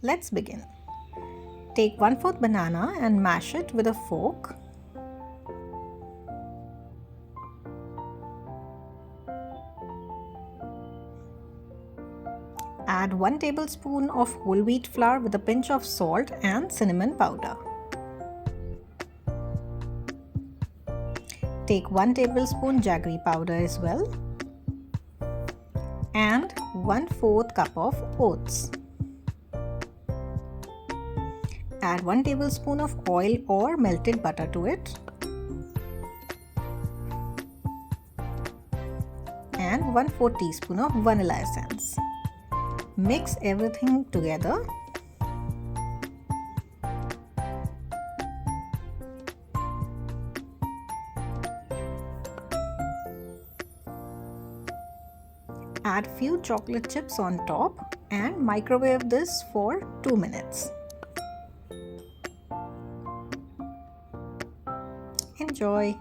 Let's begin. Take 1/4 banana and mash it with a fork. Add 1 tablespoon of whole wheat flour with a pinch of salt and cinnamon powder. Take 1 tablespoon jaggery powder as well and 1/4 cup of oats. Add 1 tablespoon of oil or melted butter to it and 1/4 teaspoon of vanilla essence. Mix everything together. Add few chocolate chips on top and microwave this for 2 minutes. Enjoy!